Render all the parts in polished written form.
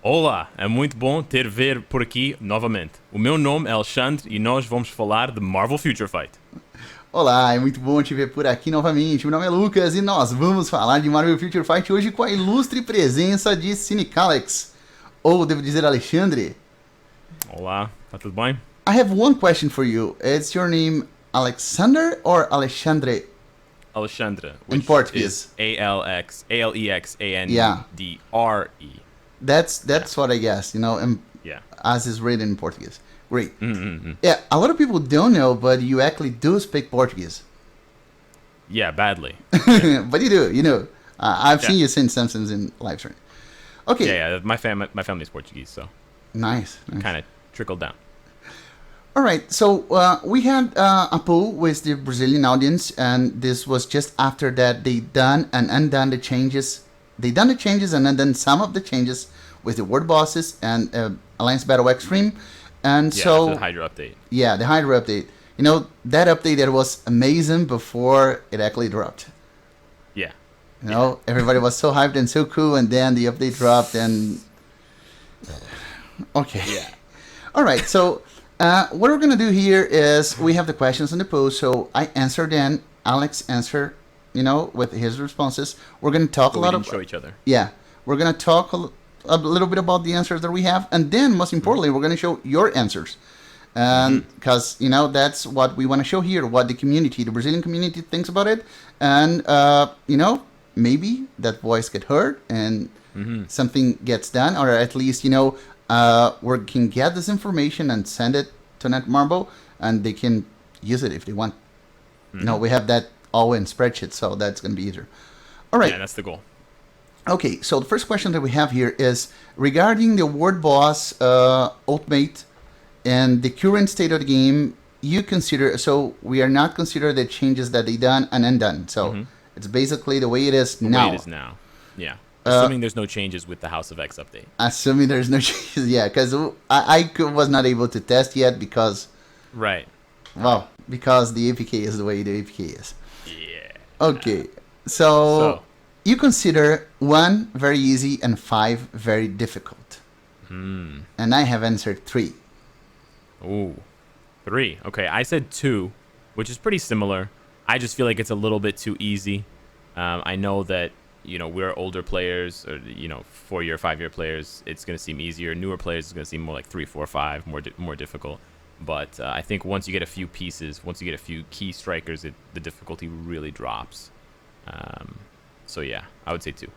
Olá, é muito bom ter ver por aqui novamente. O meu nome é Alexandre e nós vamos falar de Marvel Future Fight. Olá, é muito bom te ver por aqui novamente. Meu nome é Lucas e nós vamos falar de Marvel Future Fight hoje com a ilustre presença de Cinecalex, ou devo dizer Alexandre. Olá, tá tudo bem? I have one question for you. Is your name Alexander or Alexandre? Alexandre, In which Portuguese. is Alexandre. Yeah. That's what I guess, Yeah. as is written in Portuguese. Great. Mm-hmm. Yeah, a lot of people don't know, but you actually do speak Portuguese. Yeah, badly. But you do. I've Yeah. seen you sing Simpsons in live stream. Okay. Yeah. My family's Portuguese, so Nice. kind of trickled down. All right. So we had a poll with the Brazilian audience, and this was just after that they done and undone the changes. They done the changes and undone some of the changes with the word bosses and Alliance Battle Extreme. And Yeah, so the Hydra update. yeah, the Hydra update. That update that was amazing before it actually dropped. Yeah. Everybody was so hyped and so cool, and then the update dropped, and okay. Yeah. All right. So what we're gonna do here is we have the questions in the post. So I answer, then Alex answer. With his responses. We're gonna talk So a we lot can of show each other. yeah. We're gonna talk a little bit about the answers that we have, and then most importantly, we're gonna show your answers. And because that's what we want to show here, what the Brazilian community thinks about it, and maybe that voice get heard and something gets done, or at least we can get this information and send it to Netmarble, and they can use it if they want. We have that all in spreadsheet, so that's gonna be easier. All right. Yeah, that's the goal. Okay, so the first question that we have here is regarding the Word Boss Ultimate and the current state of the game. You consider, so we are not consider the changes that they done and undone. So it's basically the way it is The now. way it is now. Yeah. Assuming there's no changes with the House of X update. Assuming there's no changes, yeah, because was not able to test yet because, Right. well, because the APK is the way the APK is. Yeah. Okay, so you consider 1 very easy and 5 very difficult. And I have answered 3. Ooh. 3. Okay, I said 2, which is pretty similar. I just feel like it's a little bit too easy. I know that, we're older players, or, 4-year, 5-year players, it's going to seem easier. Newer players, it's going to seem more like 3, 4, 5, more difficult. But I think once you get a few pieces, once you get a few key strikers, the difficulty really drops. So yeah, I would say 2.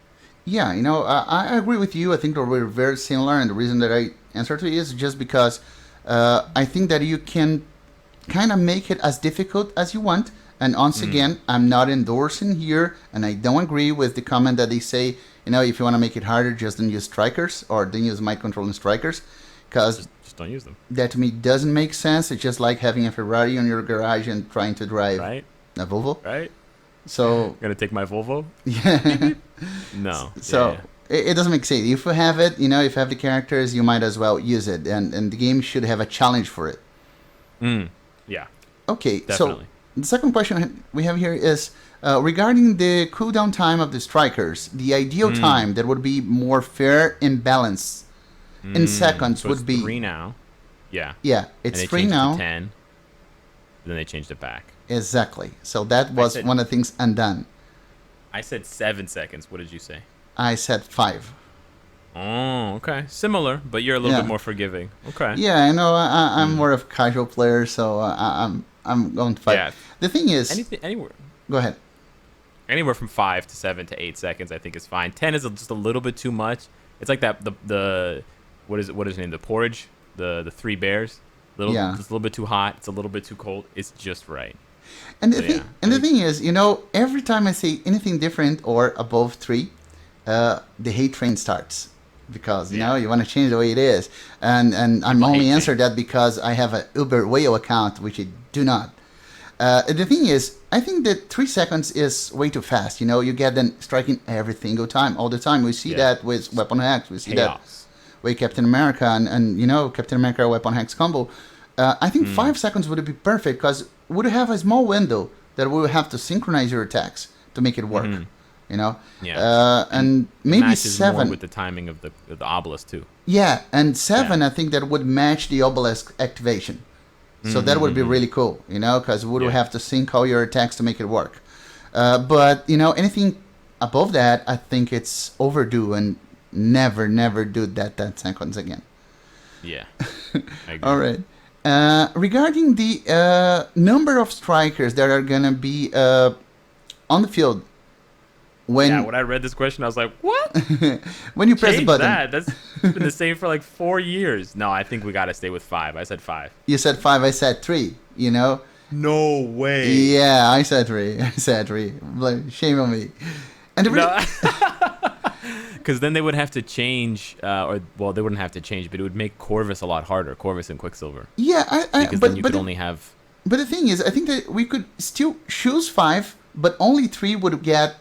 Yeah, I agree with you. I think that we're very similar, and the reason that I answer to you is just because I think that you can kind of make it as difficult as you want. And once again, I'm not endorsing here, and I don't agree with the comment that they say, if you want to make it harder, just don't use strikers, or don't use mind controlling strikers, because just don't use them. That to me doesn't make sense. It's just like having a Ferrari in your garage and trying to drive Right? a Volvo. Right? So Gonna take my Volvo? yeah. No. So Yeah. it doesn't make sense. If you have it, if you have the characters, you might as well use it, and the game should have a challenge for it. Yeah. Okay, Definitely. so the second question we have here is regarding the cooldown time of the strikers. The ideal time that would be more fair and balanced in seconds So would it's be 3 now. Yeah. yeah, And it's they 3 changed it now. to 10. Then they changed it back. Exactly. So that was said- one of the things undone. I said 7 seconds. What did you say? I said 5. Oh, okay. Similar, but you're a little Yeah. bit more forgiving. Okay. Yeah, I know. I'm more of a casual player, so I'm going to 5. Yeah. The thing is, Anywhere go ahead. from 5 to 7 to 8 seconds, I think is fine. 10 is just a little bit too much. It's like that the what is his name? The porridge, the 3 bears. Yeah. It's a little bit too hot. It's a little bit too cold. It's just right. And the So, thing, yeah. and the thing is, every time I say anything different or above 3, the hate train starts because you want to change the way it is, and I'm only hate answer that because I have a Uber Whale account, which I do not. The thing is, I think that 3 seconds is way too fast. You get them striking every single time, all the time. We see that with Weapon Hacks. We see that Chaos. with Captain America and Captain America Weapon Hacks combo. I think 5 seconds would be perfect because we would have a small window that we would have to synchronize your attacks to make it work. You know, Yeah. and It maybe matches more 7. with the timing of the obelisk too. Yeah, and 7, Yeah. I think that would match the obelisk activation. So that would be really cool, you know, because we would Yeah. have to sync all your attacks to make it work. But, you know, anything above that, I think it's overdue and never do that 10 seconds again. Yeah. I agree. All right. Regarding the number of strikers that are going to be on the field Yeah, when I read this question, I was like, "What? when you press the Change button. that? That's been the same for like 4 years." No, I think we gotta stay with 5. I said 5. You said 5, I said 3, you know? No way. Yeah, I said 3. I said 3. Like, shame on me. And the No. Because then they would have to change, or well, they wouldn't have to change, but it would make Corvus a lot harder. Corvus and Quicksilver. yeah, Because then you could only have. But the thing is, I think that we could still choose 5, but only 3 would get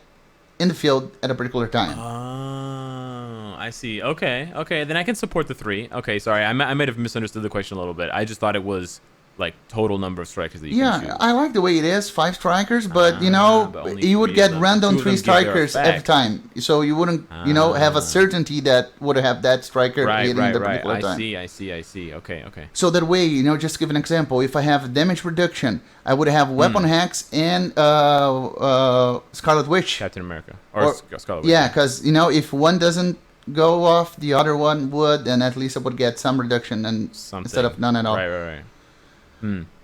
in the field at a particular time. Oh, I see. Okay. Then I can support the 3. Okay, sorry, I might have misunderstood the question a little bit. I just thought it was like total number of strikers that you can choose. Yeah, I like the way it is, 5 strikers, but you know, but only you would 3 get of them. random 2 of 3 them give their strikers every effect. time. So you wouldn't, you know, have a certainty that would have that striker hitting the particular time. I see. Okay. So that way, you know, just to give an example, if I have damage reduction, I would have Weapon Hacks and Scarlet Witch. Captain America or Scarlet Witch. Yeah, because, you know, if one doesn't go off, the other one would, and at least I would get some reduction and Something. instead of none at all. Right.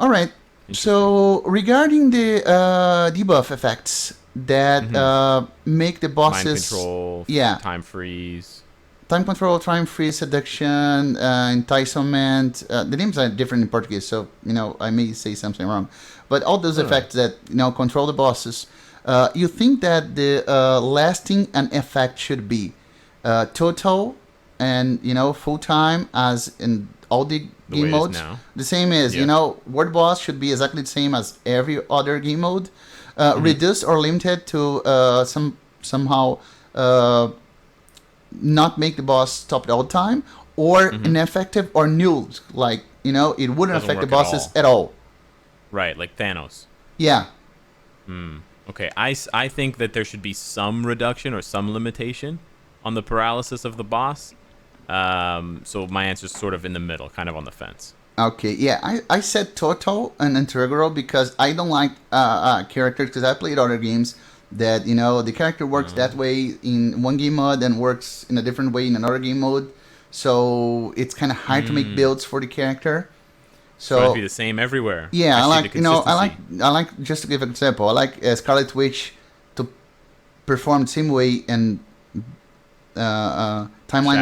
All right. So regarding the debuff effects that make the bosses Mind control. Yeah. Time freeze. time control, time freeze, seduction, enticement. The names are different in Portuguese, so you know I may say something wrong. But all those effects that you know control the bosses. You think that the lasting and effect should be total and you know full time as in all the game modes. The same is you know word boss should be exactly the same as every other game mode. Reduced or limited to somehow not make the boss stop all the time, or ineffective or null, like you know it wouldn't Doesn't affect the work at bosses at all. Right, like Thanos. Yeah. Okay, I think that there should be some reduction or some limitation on the paralysis of the boss. So my answer is sort of in the middle, kind of on the fence. Okay, yeah, I said total and integral because I don't like characters, because I played other games that, you know, the character works that way in one game mode and works in a different way in another game mode. So it's kind of hard to make builds for the character. So it might be the same everywhere. Yeah, I like, just to give an example, I like Scarlet Witch to perform the same way in Timeline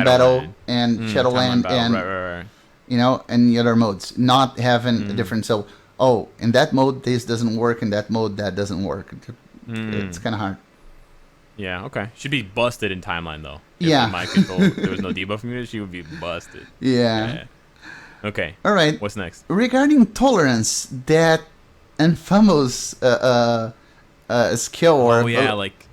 Battle and Shadowland and right. you know, and the other modes, not having a different. So, in that mode this doesn't work, in that mode that doesn't work. It's kind of hard. Yeah, okay. Should be busted in Timeline though. If Yeah. in my control, there was no debuff immunity, she would be busted. Yeah. Okay. All right. What's next? Regarding tolerance, that infamous skill or like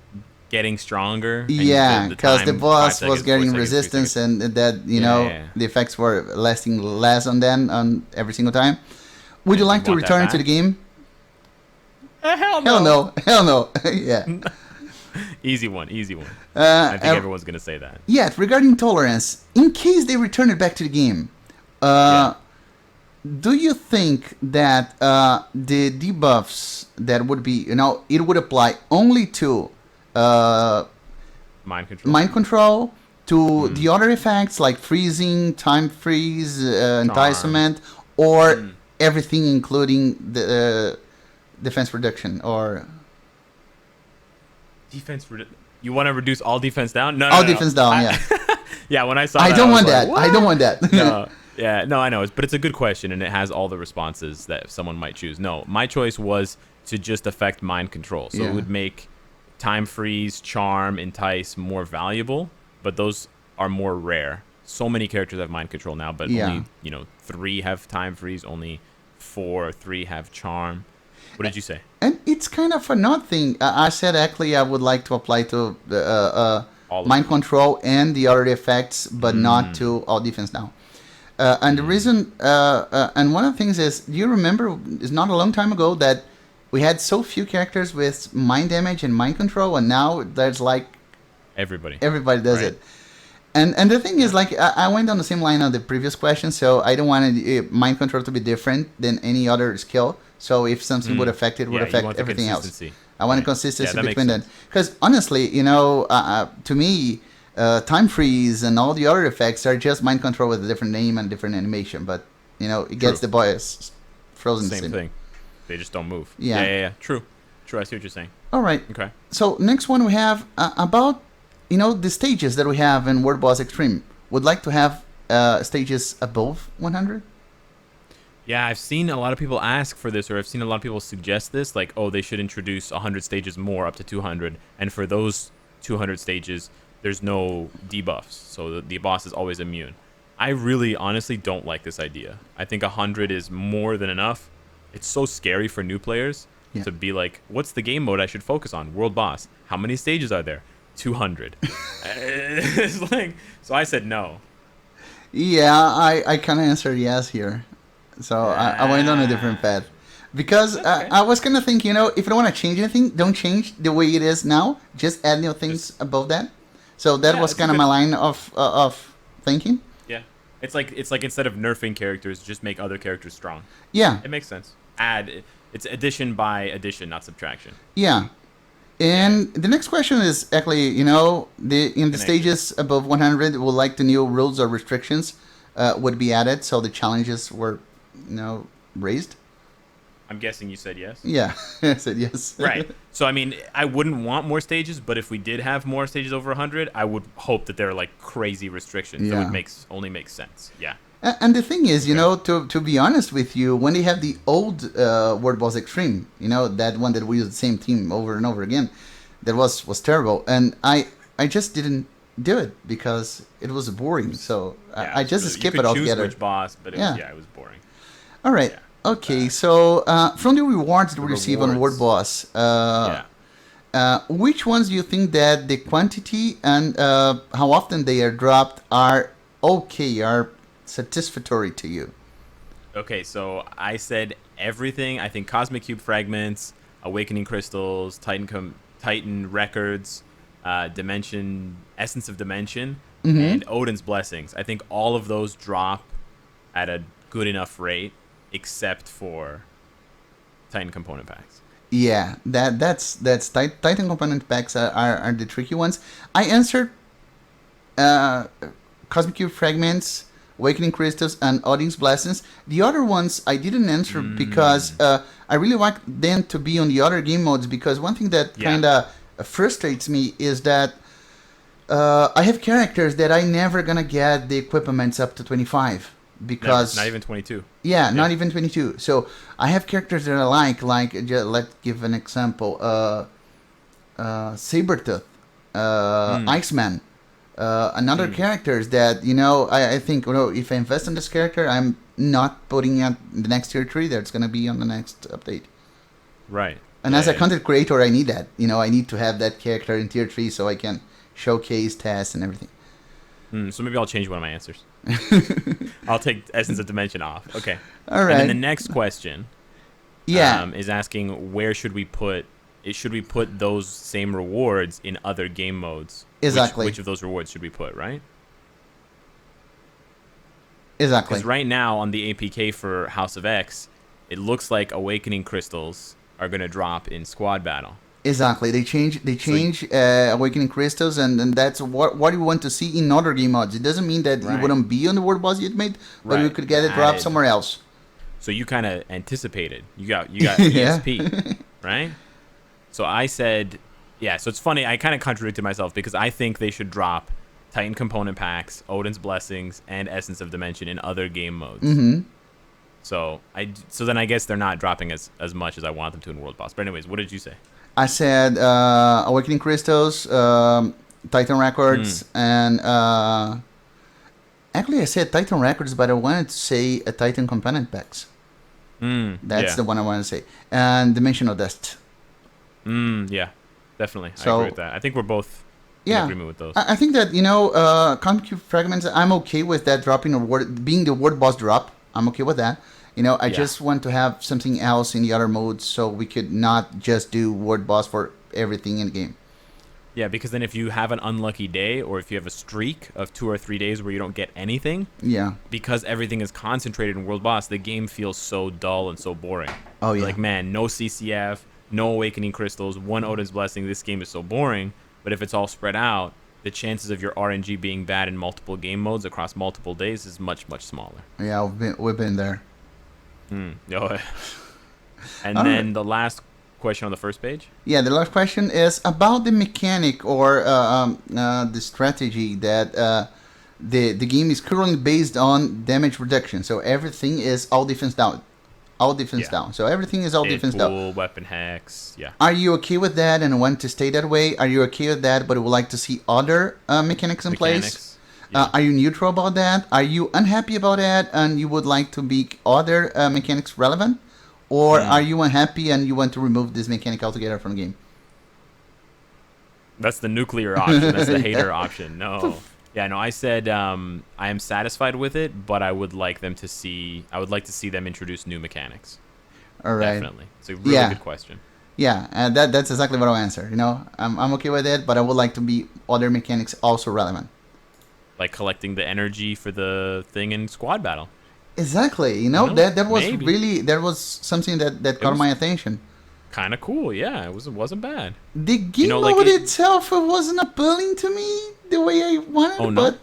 getting stronger. Yeah, because the boss was getting resistance, and that you know the effects were lasting less on every single time. Would you like to return to the game? Hell no. Hell no. Yeah. Easy one. I think everyone's gonna say that. Yeah. Regarding tolerance, in case they return it back to the game, do you think that the debuffs that would be, you know, it would apply only to mind control, to the other effects like freezing, time freeze, enticement, or everything including the defense reduction or defense? You want to reduce all defense down? No. All defense down. Yeah. Yeah. When I saw, I don't want that. I don't want that. No. Yeah, no, I know, but it's a good question, and it has all the responses that someone might choose. No, my choice was to just affect mind control, so it would make time freeze, charm, entice more valuable, but those are more rare. So many characters have mind control now, but only 3 have time freeze, only 4 or 3 have charm. What did you say? And it's kind of an odd thing. I said actually I would like to apply to mind control and the other effects, but not to all defense now. And the reason, and one of the things is, do you remember, it's not a long time ago that we had so few characters with mind damage and mind control, and now there's like Everybody does it. And the thing is, like, I went on the same line on the previous question, so I don't want mind control to be different than any other skill. So if something would affect it, would affect everything else. I want a consistency between them. Because honestly, to me, time freeze and all the other effects are just mind control with a different name and different animation. But, it gets the boys frozen. Same thing. They just don't move. Yeah. True. I see what you're saying. All right. Okay. So next one we have about the stages that we have in World Boss Extreme. Would like to have stages above 100? Yeah, I've seen a lot of people ask for this, or I've seen a lot of people suggest this, like, oh, they should introduce 100 stages more, up to 200, and for those 200 stages, there's no debuffs, so the boss is always immune. I really, honestly don't like this idea. I think 100 is more than enough. It's so scary for new players to be like, what's the game mode I should focus on? World boss. How many stages are there? 200. It's like, so I said no. Yeah, I kind of answered yes here. So I went on a different path. Because I was kind of thinking, if you don't want to change anything, don't change the way it is now. Just add new things above that. So that was kind of my line of thinking. Yeah. It's like instead of nerfing characters, just make other characters strong. Yeah. It makes sense. It's addition by addition, not subtraction. Yeah. And the next question is actually, in the stages above 100, would like the new rules or restrictions would be added, so the challenges were, raised. I'm guessing you said yes. Yeah, I said yes. Right. So I mean, I wouldn't want more stages, but if we did have more stages over 100, I would hope that they're like crazy restrictions. Yeah. So it only makes sense. Yeah. And the thing is, to be honest with you, when they have the old World Boss Extreme, that one that we used the same team over and over again, that was terrible. And I just didn't do it because it was boring. So I just skip it altogether. You could choose which boss, but it was boring. All right. Yeah. Okay. So from the rewards that we receive on World Boss, which ones do you think that the quantity and how often they are dropped are satisfactory to you? Okay, so I said everything. I think Cosmic Cube Fragments, Awakening Crystals, Titan Records, Essence of Dimension, and Odin's Blessings. I think all of those drop at a good enough rate, except for Titan Component Packs. Yeah, that's Titan Component Packs are the tricky ones. I answered Cosmic Cube Fragments, Awakening Crystals, and Odin's Blessings. The other ones I didn't answer because I really want them to be on the other game modes, because one thing that kind of frustrates me is that I have characters that I never gonna get the equipments up to 25 because not even 22. Yeah, not even 22. So I have characters that I like let's give an example. Sabertooth, Iceman. Another characters that I think if I invest in this character, I'm not putting it in the next tier 3. That's gonna be on the next update. Right. And as a content creator, I need that. I need to have that character in tier 3 so I can showcase, test, and everything. So maybe I'll change one of my answers. I'll take Essence of Dimension off. Okay. All right. And then the next question, is asking where should we put those same rewards in other game modes? Exactly. Which of those rewards should we put, right? Exactly. Because right now on the APK for House of X, it looks like Awakening Crystals are going to drop in Squad Battle. Exactly. They change Awakening Crystals, and that's what you want to see in other game modes. It doesn't mean that it wouldn't be on the World Boss you'd made, but you could get it dropped somewhere else. So you kind of anticipated. You got ESP, right? So I said, so it's funny. I kind of contradicted myself because I think they should drop Titan Component Packs, Odin's Blessings, and Essence of Dimension in other game modes. Mm-hmm. So then I guess they're not dropping as much as I want them to in World Boss. But anyways, what did you say? I said Awakening Crystals, Titan Records, and actually I said Titan Records, but I wanted to say a Titan Component Packs. That's the one I want to say. And Dimensional Dust. Yeah, definitely. I agree with that. I think we're both in agreement with those. I think that, Comic Cube Fragments, I'm okay with that dropping, being the World Boss drop. I'm okay with that. I Yeah. just want to have something else in the other modes so we could not just do word boss for everything in the game. Yeah, because then if you have an unlucky day or if you have a streak of 2 or 3 days where you don't get anything, Yeah. because everything is concentrated in World Boss, the game feels so dull and so boring. Oh, You're yeah. like, man, no CCF, no Awakening Crystals, one Odin's Blessing. This game is so boring. But if it's all spread out, the chances of your RNG being bad in multiple game modes across multiple days is much, much smaller. Yeah, we've been there. Oh, and All then right. the last question on the first page. Yeah, the last question is about the mechanic or the strategy that the game is currently based on damage reduction. So everything is all defense down. All defense Yeah. down. So everything is all defense down. Deadpool, Weapon Hex, yeah. Are you okay with that and want to stay that way? Are you okay with that but would like to see other mechanics in place? Mechanics. Yeah. Are you neutral about that? Are you unhappy about that and you would like to make other mechanics relevant? Or are you unhappy and you want to remove this mechanic altogether from the game? That's the nuclear option. That's the hater option. No. Yeah, no, I said I am satisfied with it, but I would like them to see. I would like to see them introduce new mechanics. All right. Definitely. It's a really Yeah. good question. Yeah, and that's exactly what I'll answer. I'm okay with it, but I would like to be other mechanics also relevant. Like collecting the energy for the thing in squad battle. Exactly. know, That was maybe. really that was something that caught was- my attention. Kind of cool. Yeah, it wasn't bad. The game like mode it- itself wasn't appealing to me the way I wanted, Oh, no? but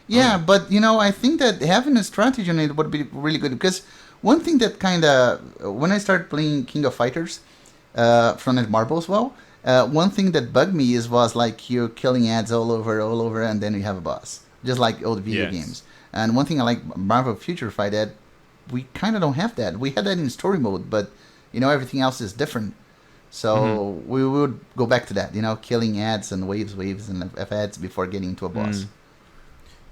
yeah, but I think that having a strategy on it would be really good because one thing that kind of when I started playing King of Fighters from Netmarble as well, one thing that bugged me was like you're killing ads all over, and then you have a boss, just like old video Yes. games. And one thing I like Marvel Future Fight that we kind of don't have that. We had that in story mode, but everything else is different. So we would go back to that, killing ads and waves and F ads before getting into a boss.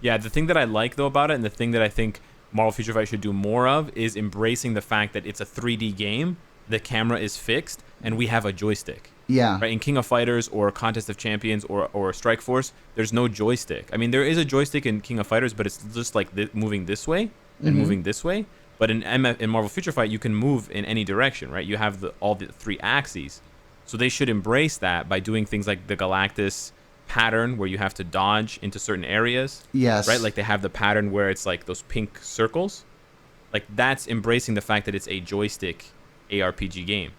Yeah, the thing that I like though about it, and the thing that I think Marvel Future Fight should do more of, is embracing the fact that it's a 3D game. The camera is fixed, and we have a joystick. Yeah. Right, in King of Fighters or Contest of Champions or Strike Force, there's no joystick. I mean, there is a joystick in King of Fighters, but it's just like moving this way and moving this way. But in Marvel Future Fight, you can move in any direction, right? You have all the 3 axes. So they should embrace that by doing things like the Galactus pattern, where you have to dodge into certain areas. Yes. Right? Like they have the pattern where it's like those pink circles. Like that's embracing the fact that it's a joystick ARPG game.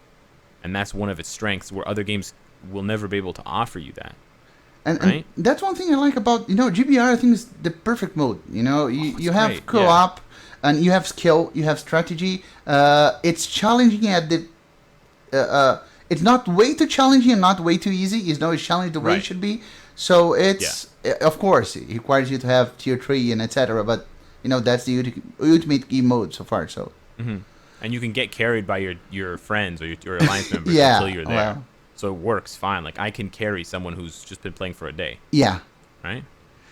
And that's one of its strengths, where other games will never be able to offer you that. And Right? that's one thing I like about GBR. I think is the perfect mode. You have great, co-op, and you have skill, you have strategy. It's challenging at the. It's not way too challenging and not way too easy. It's challenging the way it Right. should be. So it's of course it requires you to have tier 3 and etc. But that's the ultimate game mode so far. So And you can get carried by your friends or your alliance members Yeah, until you're there. well. So it works fine. Like I can carry someone who's just been playing for a day, yeah. right?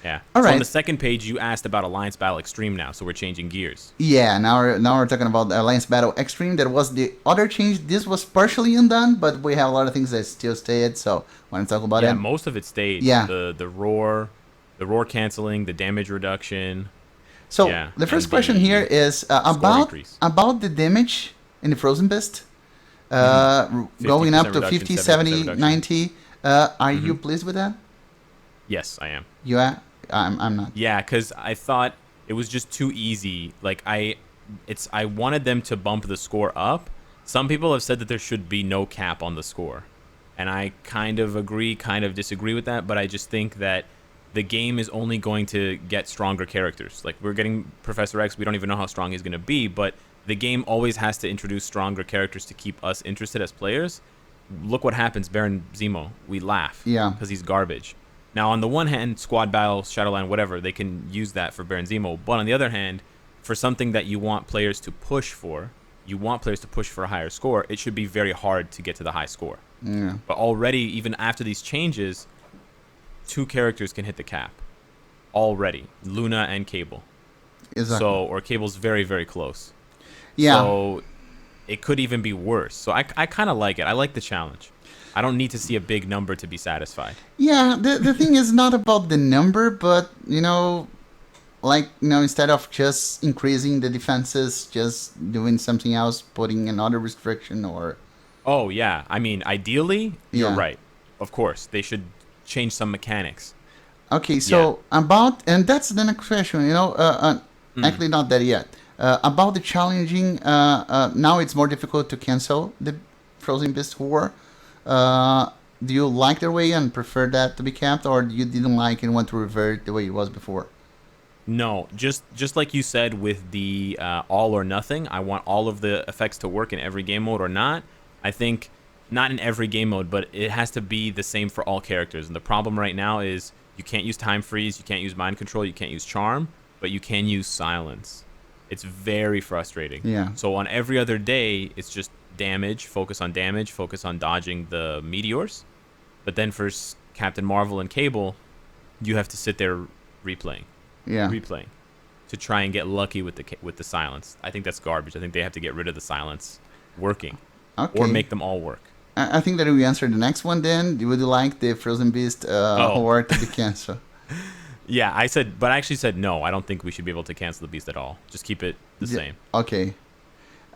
Yeah. All so on right. the second page, you asked about Alliance Battle Extreme now, so we're changing gears. Yeah, now we're talking about Alliance Battle Extreme. That was the other change. This was partially undone, but we have a lot of things that still stayed. So want to talk about Yeah, it? most of it stayed. Yeah. The roar canceling, the damage reduction. So Yeah, the first and question the here is score about increase. the damage in the Frozen Beast, going up to 50% 50, reduction, 70, 70% 90. Are you pleased with that? Yes, I am. You are? I'm not. Yeah, because I thought it was just too easy. Like I wanted them to bump the score up. Some people have said that there should be no cap on the score, and I kind of agree, kind of disagree with that. But I just think that the game is only going to get stronger characters. Like we're getting Professor X, we don't even know how strong he's going to be, but the game always has to introduce stronger characters to keep us interested as players. Look what happens, Baron Zemo. We laugh. Yeah. Because he's garbage. Now, on the one hand, squad battle, Shadowland, whatever, they can use that for Baron Zemo. But on the other hand, for something that you want players to push for, you want players to push for a higher score, it should be very hard to get to the high score. Yeah. But already, even after these changes, 2 characters can hit the cap. Already. Luna and Cable. Exactly. Or Cable's very, very close. Yeah. So it could even be worse. So I kind of like it. I like the challenge. I don't need to see a big number to be satisfied. Yeah, the thing is not about the number, but like, instead of just increasing the defenses, just doing something else, putting another restriction or... Oh, yeah. I mean, ideally, you're Yeah. right. Of course, they should change some mechanics. Okay, so about, and that's the next question, actually not that yet. About the challenging, now it's more difficult to cancel the Frozen Beast War. Do you like the way and prefer that to be kept, or you didn't like and want to revert the way it was before? No, just like you said with the all or nothing, I want all of the effects to work in every game mode or not. I think not in every game mode, but it has to be the same for all characters. And the problem right now is you can't use time freeze, you can't use mind control, you can't use charm, but you can use silence. It's very frustrating. Yeah. So on every other day, it's just damage, focus on dodging the meteors. But then for Captain Marvel and Cable, you have to sit there replaying to try and get lucky with the silence. I think that's garbage. I think they have to get rid of the silence working, or make them all work. I think that we answered the next one. Then, would you like the Frozen Beast War to be canceled? Yeah, I actually said no. I don't think we should be able to cancel the beast at all. Just keep it the same. Okay.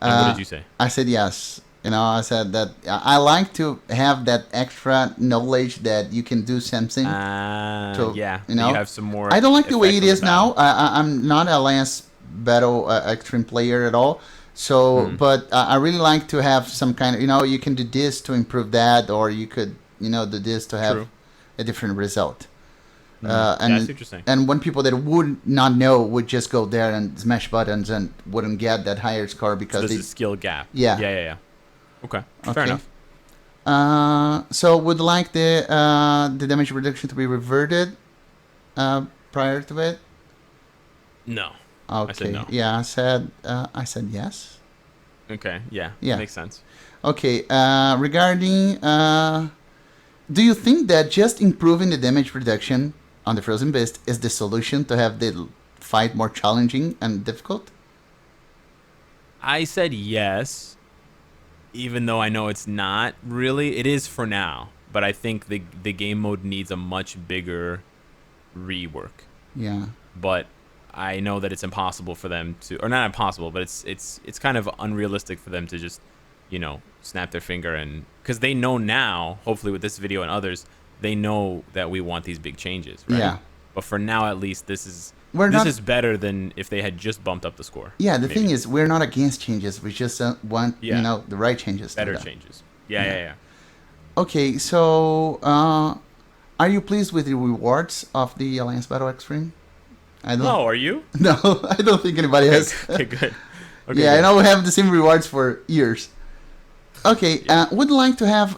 And what did you say? I said yes. I said that I like to have that extra knowledge that you can do something. Yeah. You have some more. I don't like the way it is now. I'm not a Alliance Battle Extreme player at all. So, but I really like to have some kind of, you can do this to improve that, or you could, do this to have a different result. That's interesting. And when people that would not know would just go there and smash buttons and wouldn't get that higher score because there's a skill gap. Yeah. Okay. Fair enough. So would like the damage reduction to be reverted prior to it? No. Okay. I said no. Yeah, I said yes. Okay. Yeah. Makes sense. Okay. Regarding, do you think that just improving the damage reduction on the Frozen Beast is the solution to have the fight more challenging and difficult? I said yes, even though I know it's not really. It is for now, but I think the game mode needs a much bigger rework. Yeah. But I know that it's impossible for them to, or not impossible, but it's kind of unrealistic for them to just, snap their finger, and because they know now, hopefully with this video and others, they know that we want these big changes, right? Yeah. But for now, at least, this is better than if they had just bumped up the score. Yeah, the thing is, we're not against changes. We just want, the right changes. Better changes. Yeah. Okay, so are you pleased with the rewards of the Alliance Battle Extreme? No, are you? No, I don't think anybody has. Okay, good. Okay, yeah, good. I know we have the same rewards for years. Okay, would like to have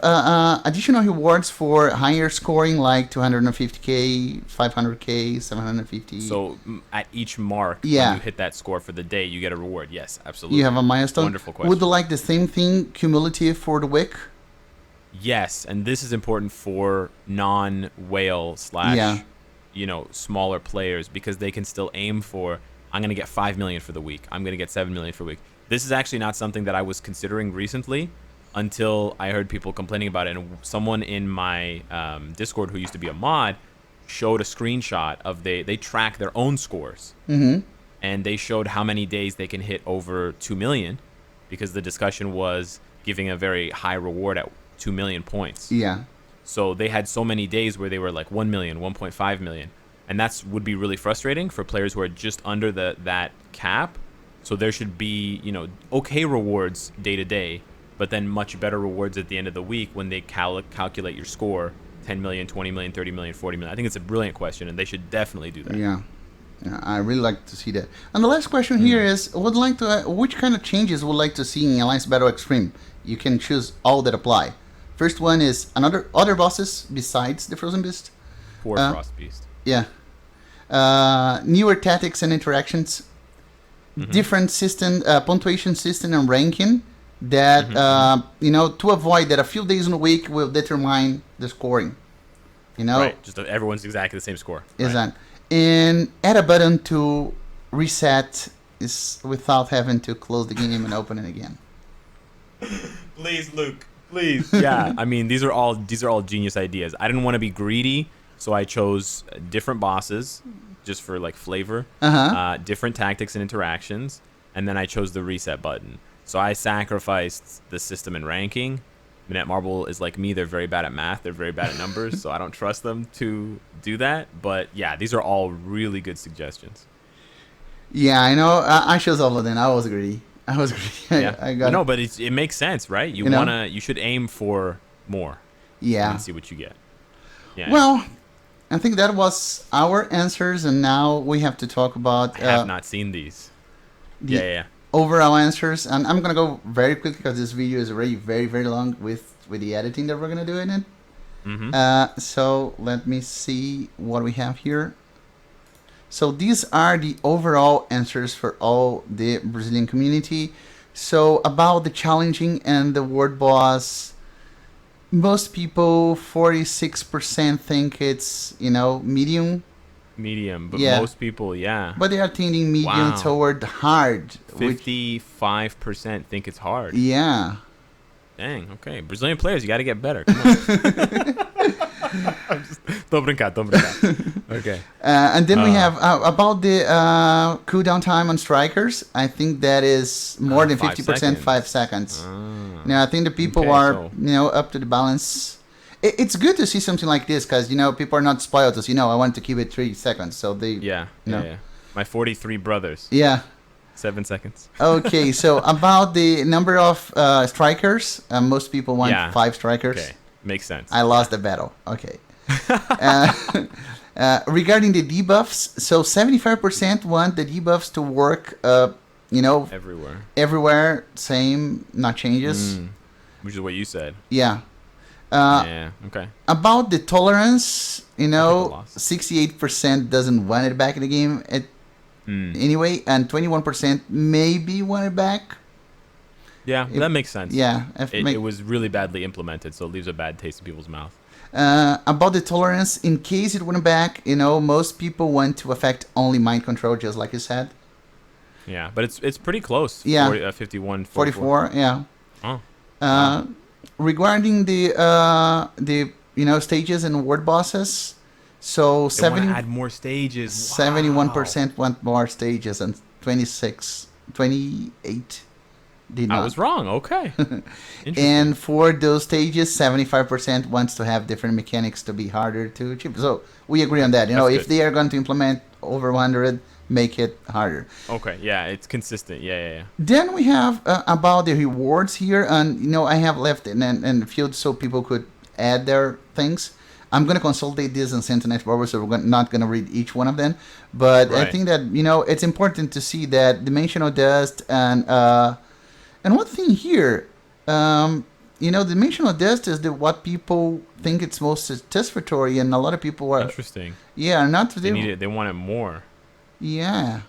additional rewards for higher scoring, like 250k, 500k, 750. So at each mark, when you hit that score for the day, you get a reward. Yes, absolutely. You have a milestone. Wonderful question. Would you like the same thing cumulative for the week? Yes, and this is important for non-whale / smaller players, because they can still aim for, I'm going to get 5 million for the week. I'm going to get 7 million for the week. This is actually not something that I was considering recently until I heard people complaining about it. And someone in my Discord who used to be a mod showed a screenshot of they track their own scores. Mm-hmm. And they showed how many days they can hit over 2 million, because the discussion was giving a very high reward at 2 million points. Yeah. So they had so many days where they were like 1 million, 1.5 million. And would be really frustrating for players who are just under that cap. So there should be, okay rewards day to day, but then much better rewards at the end of the week when they calculate your score, 10 million, 20 million, 30 million, 40 million. I think it's a brilliant question, and they should definitely do that. Yeah, I really like to see that. And the last question here is, which kind of changes would like to see in Alliance Battle Extreme? You can choose all that apply. First one is other bosses besides the Frozen Beast. Poor Frost Beast. Yeah. Newer tactics and interactions. Mm-hmm. Different system, punctuation system and ranking that, to avoid that a few days in a week will determine the scoring. Right. Just everyone's exactly the same score. Exactly. Right. And add a button to reset is without having to close the game and open it again. Please, Luke. Please. Yeah, I mean, these are all genius ideas. I didn't want to be greedy, so I chose different bosses just for like flavor. Uh-huh. Different tactics and interactions, and then I chose the reset button. So I sacrificed the system and ranking. Netmarble is like me; they're very bad at math. They're very bad at numbers, so I don't trust them to do that. But yeah, these are all really good suggestions. Yeah, I know. I chose all of them. I was greedy. I was greedy. Yeah, I got no, but it makes sense, right? You you should aim for more. Yeah. And see what you get. Yeah. Well, I think that was our answers, and now we have to talk about. I have not seen these. Yeah. Overall answers, and I'm gonna go very quickly because this video is already very, very long with the editing that we're gonna do in it. Mm-hmm. So let me see what we have here. So these are the overall answers for all the Brazilian community. So about the challenging and the word boss, most people, 46% think it's, medium. Medium, but Yeah. most people, yeah. But they are tending medium Wow. toward hard. 55% think it's hard. Yeah. Dang, okay. Brazilian players, you got to get better. Come on. Tô brincar. Okay. And then we have about the cooldown time on strikers. I think that is more than 5 50%, 5 seconds. Now, I think the people Okay, are, so- up to the balance. It's good to see something like this because, people are not spoiled. As I want to keep it 3 seconds. So they. Yeah. No. Yeah. My 43 brothers. Yeah. 7 seconds. Okay, so about the number of strikers, most people want 5 strikers. Okay. Makes sense. I lost the battle. Okay. Regarding the debuffs, so 75% want the debuffs to work, Everywhere. same, not changes. Which is what you said. Yeah. Yeah. Okay. About the tolerance, I lost. 68% doesn't want it back in the game anyway, and 21% maybe want it back. Yeah, that makes sense. Yeah. It was really badly implemented, so it leaves a bad taste in people's mouth. About the tolerance, in case it went back, most people want to affect only mind control, just like you said. Yeah, but it's pretty close. Yeah. 51, 44, yeah. Oh. Regarding the stages and word bosses, so They want to add more stages. 71% want more stages, and 28 did not. I was wrong. Okay. And for those stages, 75% wants to have different mechanics to be harder to achieve. So we agree on that. That's If good. they are going to implement over 100, make it harder. Okay. Yeah, it's consistent. Yeah. Then we have about the rewards here, and I have left in the field so people could add their things. I'm going to consolidate this and send to next barber, so we're not going to read each one of them. But I Right. think that it's important to see that dimensional dust and one thing here, dimensional dust is what people think it's most satisfactory, and a lot of people are Interesting. not They need it. They want it more. Yeah.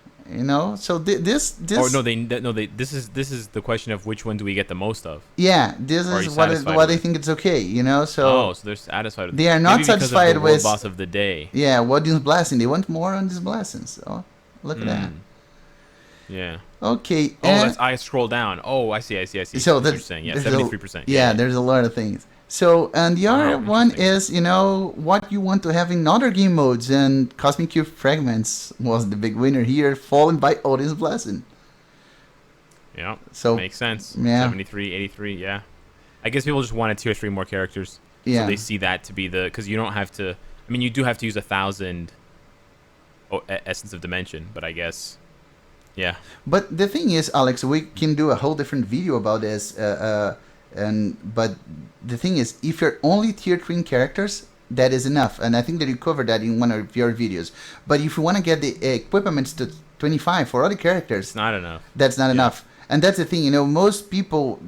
So this. Oh no, This is the question of which one do we get the most of? Yeah, this Are you is satisfied what they with? think it's okay. So. Oh, so they're satisfied. With They are not maybe because satisfied of the world with- boss of the day. Yeah, what is blessing? They want more on this blessing. So look at that. Yeah. Okay. Oh, I scroll down. Oh, I see. So What you're that's saying. Yeah, there's 73%. Yeah, there's a lot of things. So, and the other one interesting. is, what you want to have in other game modes, and Cosmic Cube Fragments was the big winner here, followed by Odin's Blessing. Yeah. So Makes sense. Yeah. 73, 83. Yeah. I guess people just wanted 2 or 3 more characters. Yeah. So they see that to be because you don't have to. I mean, you do have to use 1,000 Essence of Dimension, but I guess. Yeah. But the thing is, Alex, we can do a whole different video about this. But the thing is, if you're only tier 3 characters, that is enough. And I think that you covered that in one of your videos. But if you want to get the equipments to 25 for other characters, It's not enough. that's not enough. And that's the thing, most people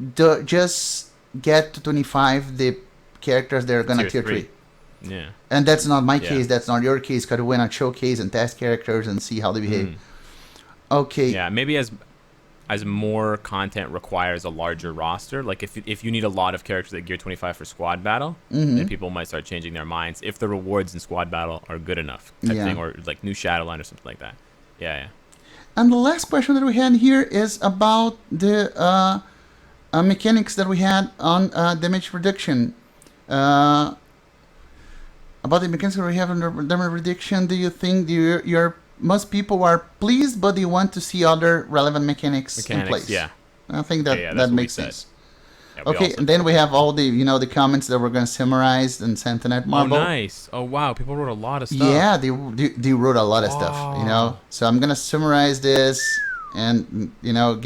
just get to 25 the characters they're going to tier 3. Yeah. And that's not my Yeah. case. That's not your case. Because we want to showcase and test characters and see how they behave. Okay. Yeah, maybe as more content requires a larger roster, like if you need a lot of characters at Gear 25 for squad battle, then people might start changing their minds if the rewards in squad battle are good enough type Yeah. thing, or like new Shadowline or something like that. Yeah. And the last question that we had here is about the mechanics that we had on damage reduction. about the mechanics we have under damage reduction, do you think most people are pleased, but they want to see other relevant mechanics in place? Yeah. I think that Yeah, that makes sense. Yeah, we Okay, also and then said we have all the the comments that we're going to summarize and send to Oh, Netmarble. nice. Oh, wow. People wrote a lot of stuff. Yeah, they wrote a lot of stuff, Wow. So I'm going to summarize this and,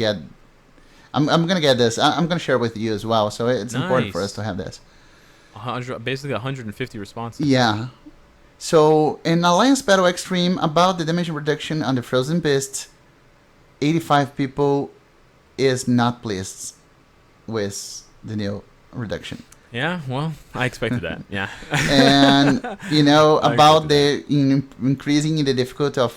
get... I'm going to get this. I'm going to share it with you as well, so it's important for us Nice. to have this. Basically 150 responses. Yeah. So, in Alliance Battle Extreme, about the damage reduction on the Frozen Beast, 85 people is not pleased with the new reduction. Yeah, well, I expected that. Yeah. And, about expected the increasing the difficulty of,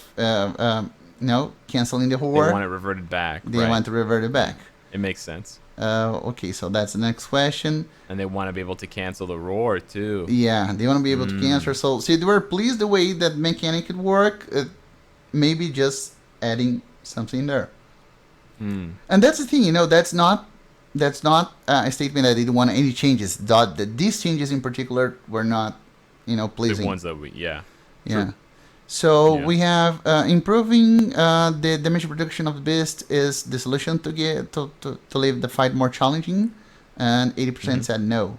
canceling the They horde, want it reverted back. they right. want to revert it back. It makes sense. Okay, so that's the next question. And they want to be able to cancel the roar, too. Yeah, they want to be able to cancel. So, see, they were pleased the way that mechanic could work. Maybe just adding something there. And that's the thing, that's not a statement that they didn't want any changes. These changes in particular were not, pleasing. The ones that Yeah. True. So Yeah. we have improving the damage reduction of the beast is the solution to get to leave the fight more challenging, and 80% said no.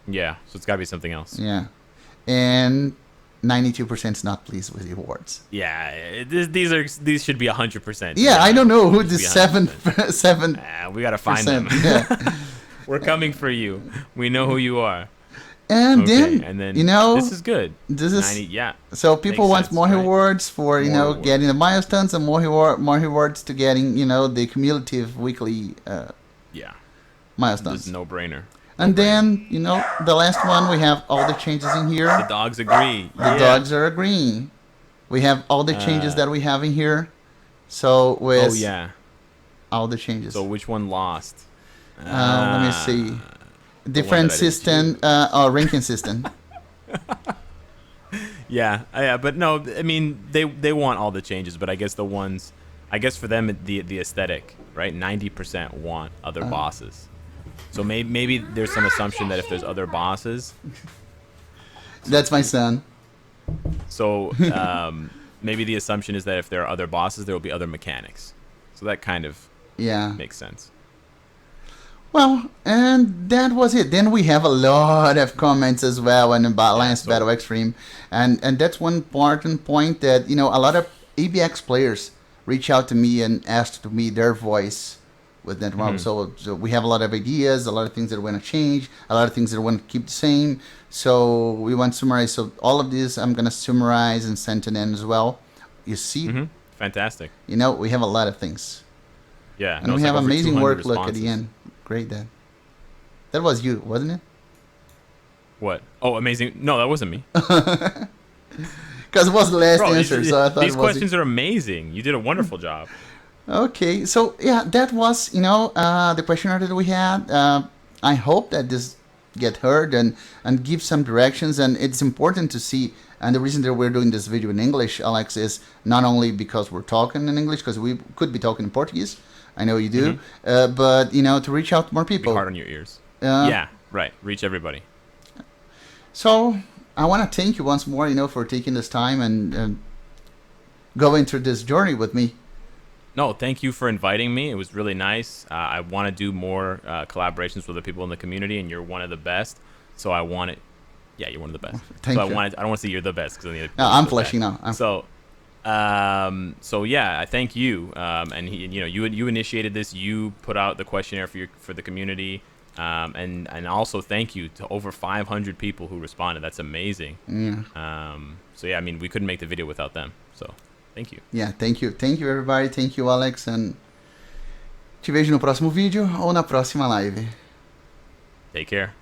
Yeah, so it's got to be something else. Yeah, and 92% is not pleased with the awards. Yeah, these should be 100%. Yeah, I don't know who the Should be 7 100%. seven We got to find them. Yeah. We're coming for you. We know who you are. And Okay, then, and then this is good. this is 90, yeah. so people Makes want sense, more right? rewards for More rewards. getting the milestones, and more rewards to getting the cumulative weekly Yeah. milestones. This is no-brainer. And then, the last one, we have all the changes in here. The dogs agree. The dogs are agreeing. We have all the changes that we have in here. So, with Oh, yeah. all the changes. So which one lost? Let me see. Different that I didn't system, ranking system. Yeah, but no, I mean they want all the changes, but I guess for them the aesthetic, right? 90% want other bosses. So maybe there's some assumption that if there's other bosses, That's my son. so maybe the assumption is that if there are other bosses, there will be other mechanics. So that kind of Yeah. makes sense. Well, and that was it. Then we have a lot of comments as well on the Alliance so- Battle Extreme. And that's one important point that, a lot of ABX players reach out to me and ask to me their voice with Netmarble. So we have a lot of ideas, a lot of things that we want to change, a lot of things that we want to keep the same. So we want to summarize. So all of this I'm going to summarize and send to them as well. You see, Fantastic. we have a lot of things. Yeah. And no, we it's have like over amazing 200 work. Look at the responses. end. Great, Dad. That was you, wasn't it? What? Oh, amazing. No, that wasn't me. Because it was the last Bro, answer, so I thought these it was questions are amazing. You did a wonderful job. Okay, so yeah, that was the questionnaire that we had. I hope that this get heard and give some directions, and it's important to see. And the reason that we're doing this video in English, Alex, is not only because we're talking in English, because we could be talking in Portuguese. I know you do, but to reach out to more Be people. hard on your ears. Yeah, right. Reach everybody. So I want to thank you once more, for taking this time and going through this journey with me. No, thank you for inviting me. It was really nice. I want to do more collaborations with the people in the community, and you're one of the best. So I want it. Yeah, you're one of the best. Thank so you. I don't want to say you're the best because No, I'm flashing now. So yeah, I thank you. And you initiated this. You put out the questionnaire for the community. And also thank you to over 500 people who responded. That's amazing. Yeah. So yeah, I mean, we couldn't make the video without them. So thank you. Yeah, thank you. Thank you, everybody. Thank you, Alex. And te vejo no próximo vídeo ou na próxima live. Take care.